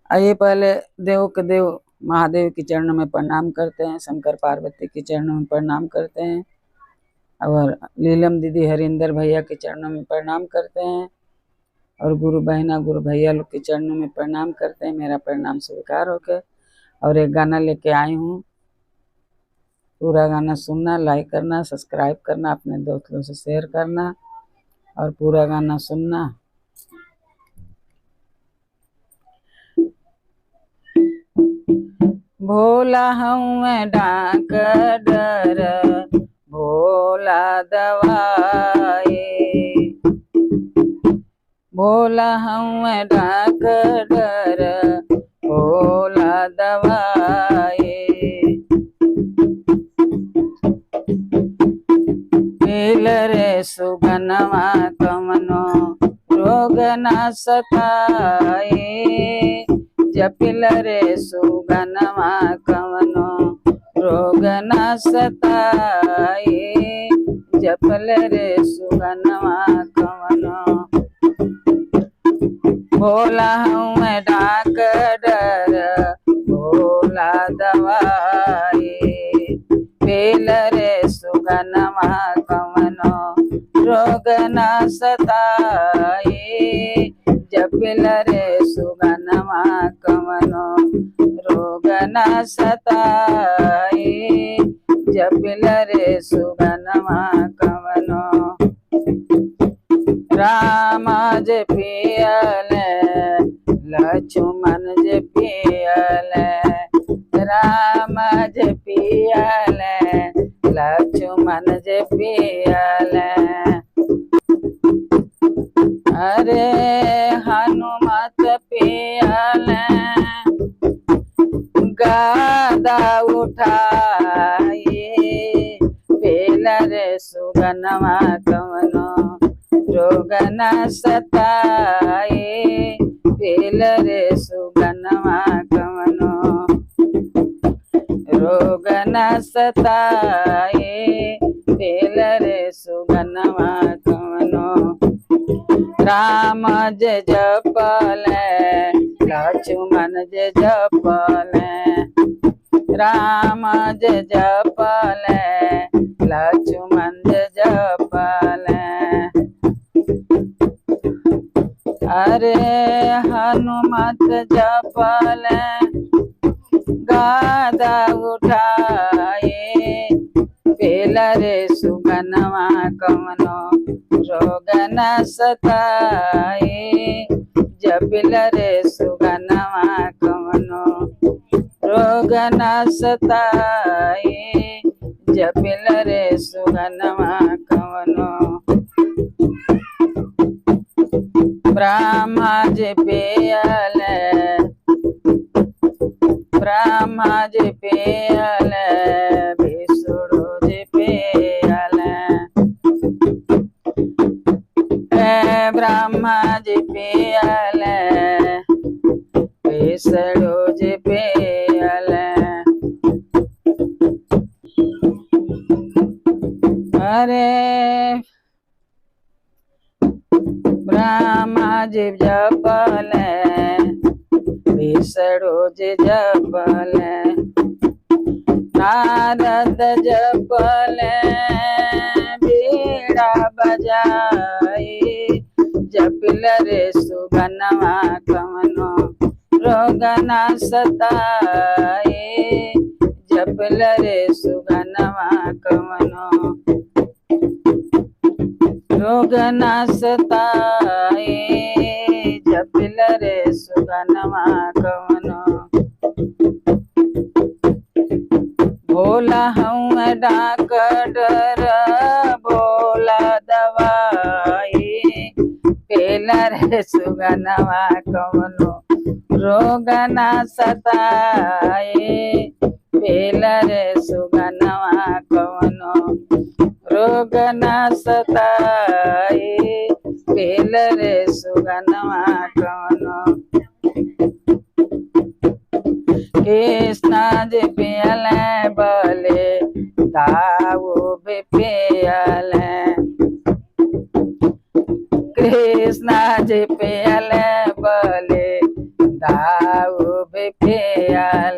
आइए पहले देव के देव महादेव के चरणों में प्रणाम करते हैं, शंकर पार्वती के चरणों में प्रणाम करते हैं और लीलम दीदी हरिंदर भैया के चरणों में प्रणाम करते हैं और गुरु बहना गुरु भैया लोग के चरणों में प्रणाम करते हैं। मेरा प्रणाम स्वीकार होके और एक गाना लेके आई हूँ। पूरा गाना सुनना, लाइक करना, सब्सक्राइब करना, अपने दोस्तों से शेयर करना और पूरा गाना सुनना। भोला हूँ मैं डाक डर, भोला दवाए। भोला हूँ मैं डाक डर, भोला दवाए। पील रे सुगनमा कमनो रोग न सताए। जपिल रे सुगनमा कमनो रोग न सताए। जपल रे सुगनमा कमनो। भोला हूँ मैं डाक डर, भोला दवाए। पील रे सुगनमा कमनो रोग न सताए। जपिल रे सुगनमा कमनो रोग न सताए। जपिल रे सुगनमा कमनो। राम जे पियल लक्ष्मण जे पियल, राम जे पियल लक्ष्मण जे पियल। अरे हनुमत पियल गदा उठाए। पील रे सुगनमा कमनो रोग न सताए। पील रे सुगनमा कमनो रोग न सताए। पील रे सुगनमा कमनो। राम जे जपल लक्ष्मण जे जपल, राम जे जपल लक्ष्मण जे जपल। अरे हनुमत जपल गदा उठाए। पील रे सुगनमा कमनो रोग न सताए। जपिल रे सुगनमा कमनो रोग न सताए। जपिल रे सुगनमा कमनो। ब्रह्मा जी पियल, ब्रह्मा जी पियल विष्णु जी पियल। ब्रह्मा जी पियल विष्णु जी पियल। अरे ब्रह्मा जी जपल विष्णु जी जपल। नारद जपल बीड़ा बजाए। जपिल रे सुगनमा कमनो रोग न सताए। जपिल रे सुगनमा कमनो रोग न सताए। जपिल रे सुगनमा कमनो। भोला हूँ मैं डाक डर, भोला दवाए। पील रे सुगनमा कमनो रोग न सताए। पील रे सुगनमा कमनो रोग न सताए। पील रे सुगनमा कमनो। कृष्ण जी पियल बले दाऊ भी पियल। कृष्ण जी पियल बले दाऊ बेपियाल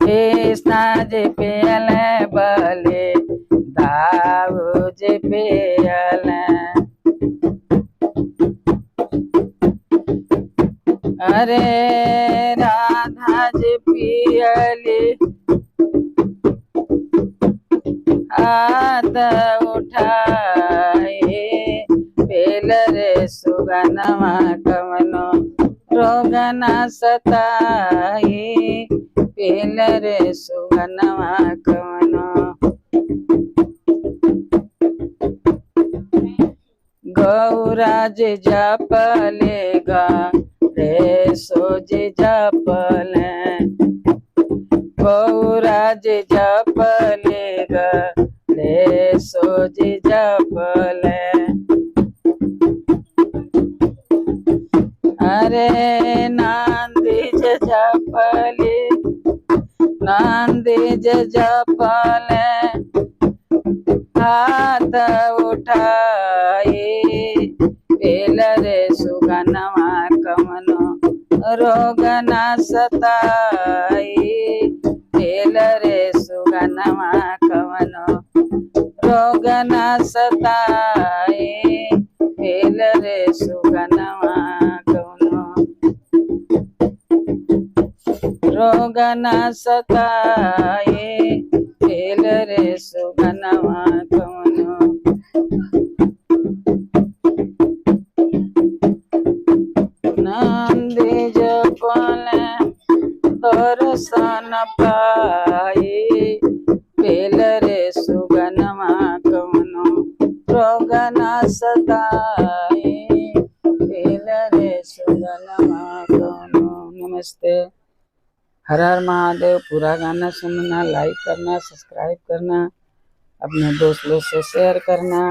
कृष्णा जी पियल बले दाऊ जी पियल अरे राधा जी पियली हाथ उठाए पेल रे सुगनमा कवनो रोग न सताई पेल रे सुगनमा कवनो गौराज जपलेगा रे सोजी जपले गौराज जपलेगा रे सोजी जपले अरे नांदीज जपले नांदीज जपले हाथ उठाए पेल रे सुगनमा कवनो रोग न सताई पेल रे सुगनमा कवनो रोग न सताई पेल रे सुगनमा कवनो रोग न सताई पेल रे सुगनमा कवनो नंदी जपले दर्शन पाई पेल रे सुगनमा कवनो रोग न सताई पेल रे सुगनमा कवनो। नमस्ते। हर हर महादेव। पूरा गाना सुनना, लाइक करना, सब्सक्राइब करना, अपने दोस्त लोग से शेयर करना।